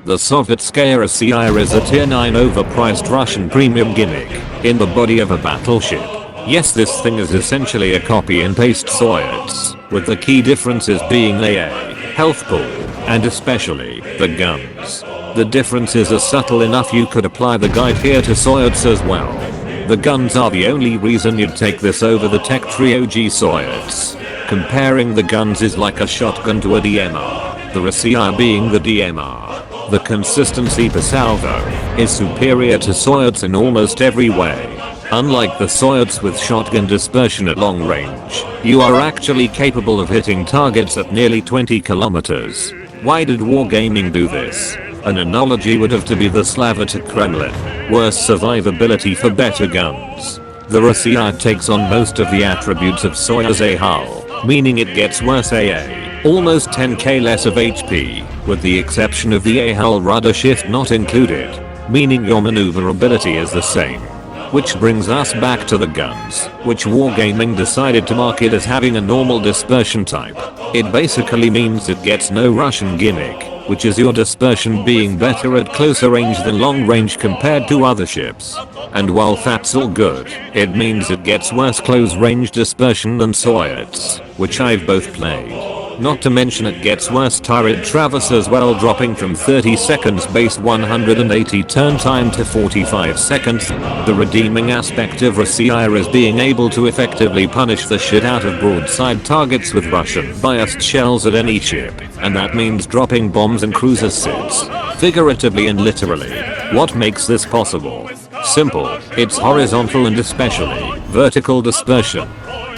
The Sovetskaya Rossiya is a tier 9 overpriced Russian premium gimmick in the body of a battleship. Yes, this thing is essentially a copy and paste Soyuz, with the key differences being AA, health pool, and especially the guns. The differences are subtle enough you could apply the guide here to Soyuz as well. The guns are the only reason you'd take this over the Tech Trio G Soyuz. Comparing the guns is like a shotgun to a DMR, the Rossiya being the DMR. The consistency per salvo is superior to Soyuz in almost every way. Unlike the Soyuz with shotgun dispersion at long range, you are actually capable of hitting targets at nearly 20 kilometers. Why did Wargaming do this? An analogy would have to be the Slava to Kremlin. Worse survivability for better guns. The Rossiya takes on most of the attributes of Soyuz A hull, meaning it gets worse AA. Almost 10k less of HP, with the exception of the A hull rudder shift not included, meaning your maneuverability is the same. Which brings us back to the guns, which Wargaming decided to market as having a normal dispersion type. It basically means it gets no Russian gimmick, which is your dispersion being better at closer range than long range compared to other ships. And while that's all good, it means it gets worse close range dispersion than Soyuz, which I've both played. Not to mention it gets worse turret traverse as well, dropping from 30 seconds base 180 turn time to 45 seconds. The redeeming aspect of Rossiya is being able to effectively punish the shit out of broadside targets with Russian biased shells at any ship, and that means dropping bombs and cruiser sits, figuratively and literally. What makes this possible? Simple, it's horizontal and especially vertical dispersion.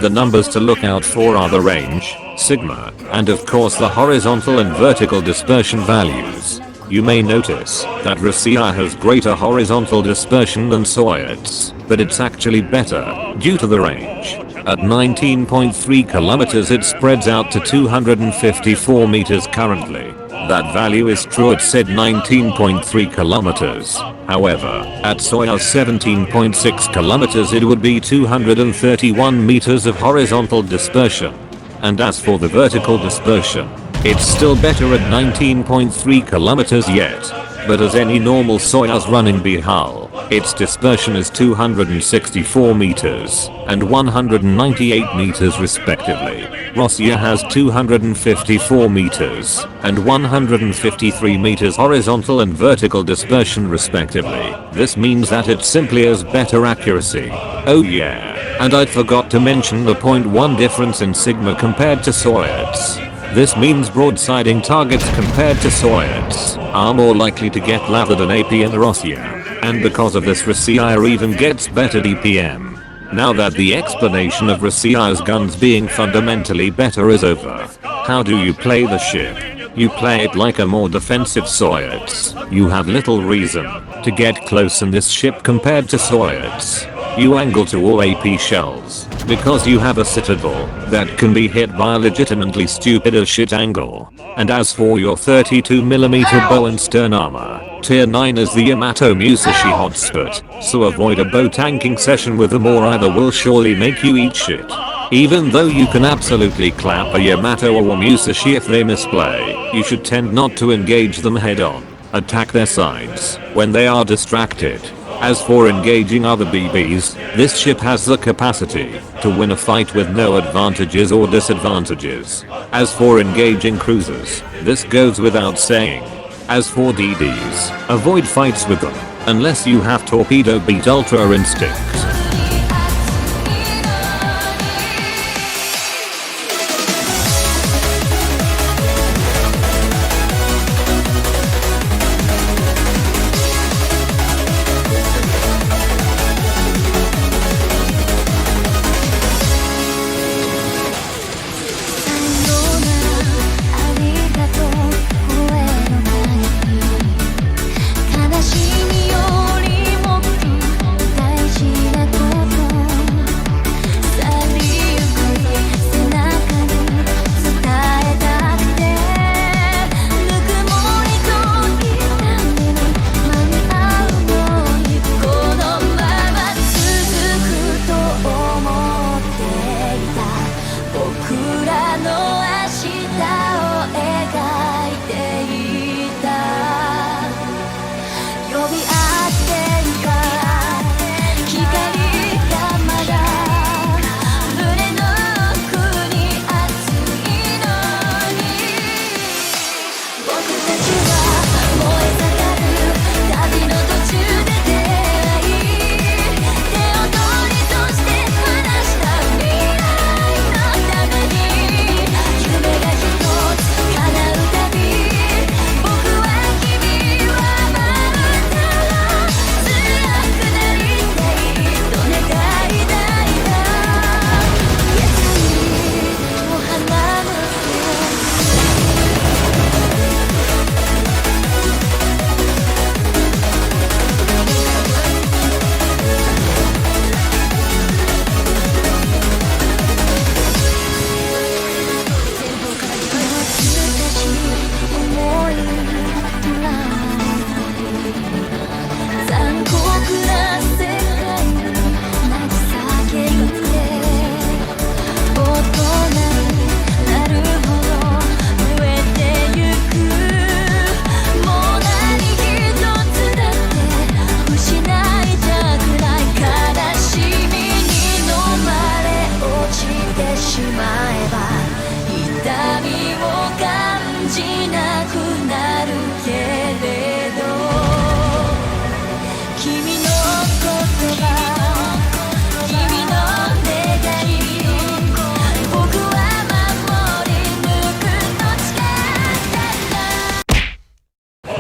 The numbers to look out for are the range, sigma, and of course the horizontal and vertical dispersion values. You may notice that Rossiya has greater horizontal dispersion than Soyuz, but it's actually better due to the range. At 19.3 kilometers it spreads out to 254 meters currently. That value is true at said 19.3 kilometers. However, at Soyuz 17.6 kilometers it would be 231 meters of horizontal dispersion. And as for the vertical dispersion, it's still better at 19.3 kilometers yet. But as any normal Soyuz running B hull, its dispersion is 264 meters and 198 meters respectively. Rossiya has 254 meters and 153 meters horizontal and vertical dispersion respectively. This means that it simply has better accuracy. Oh yeah, and I forgot to mention the 0.1 difference in sigma compared to Soyuz. This means broadsiding targets compared to Soyuz are more likely to get lathered than AP in Rossiya, and because of this Rossiya even gets better DPM. Now that the explanation of Rossiya's guns being fundamentally better is over, how do you play the ship? You play it like a more defensive Soyuz. You have little reason to get close in this ship compared to Soyuz. You angle to all AP shells, because you have a citadel that can be hit by a legitimately stupid as shit angle. And as for your 32mm bow and stern armor, tier 9 is the Yamato Musashi hotspot, so avoid a bow tanking session with them or either will surely make you eat shit. Even though you can absolutely clap a Yamato or Musashi if they misplay, you should tend not to engage them head on. Attack their sides when they are distracted. As for engaging other BBs, this ship has the capacity to win a fight with no advantages or disadvantages. As for engaging cruisers, this goes without saying. As for DDs, avoid fights with them, unless you have torpedo beat ultra instinct.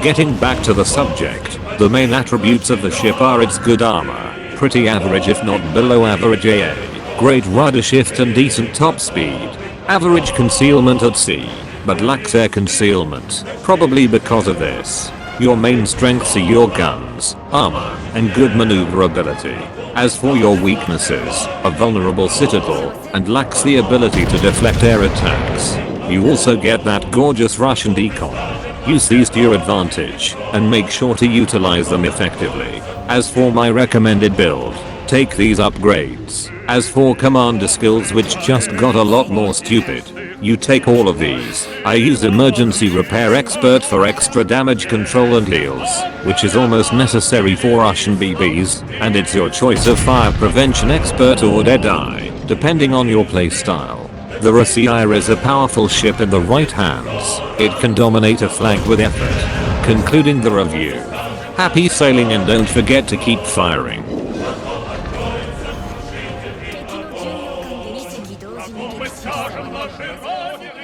Getting back to the subject, the main attributes of the ship are its good armor, pretty average if not below average AA, great rudder shift and decent top speed, average concealment at sea, but lacks air concealment, probably because of this. Your main strengths are your guns, armor, and good maneuverability. As for your weaknesses, a vulnerable citadel, and lacks the ability to deflect air attacks. You also get that gorgeous Russian decon. Use these to your advantage, and make sure to utilize them effectively. As for my recommended build, take these upgrades. As for commander skills which just got a lot more stupid, you take all of these. I use emergency repair expert for extra damage control and heals, which is almost necessary for Russian BBs, and it's your choice of fire prevention expert or Deadeye, depending on your playstyle. The Rossiya is a powerful ship in the right hands. It can dominate a flank with effort. Concluding the review. Happy sailing and don't forget to keep firing. Мы скажем нашей Родине!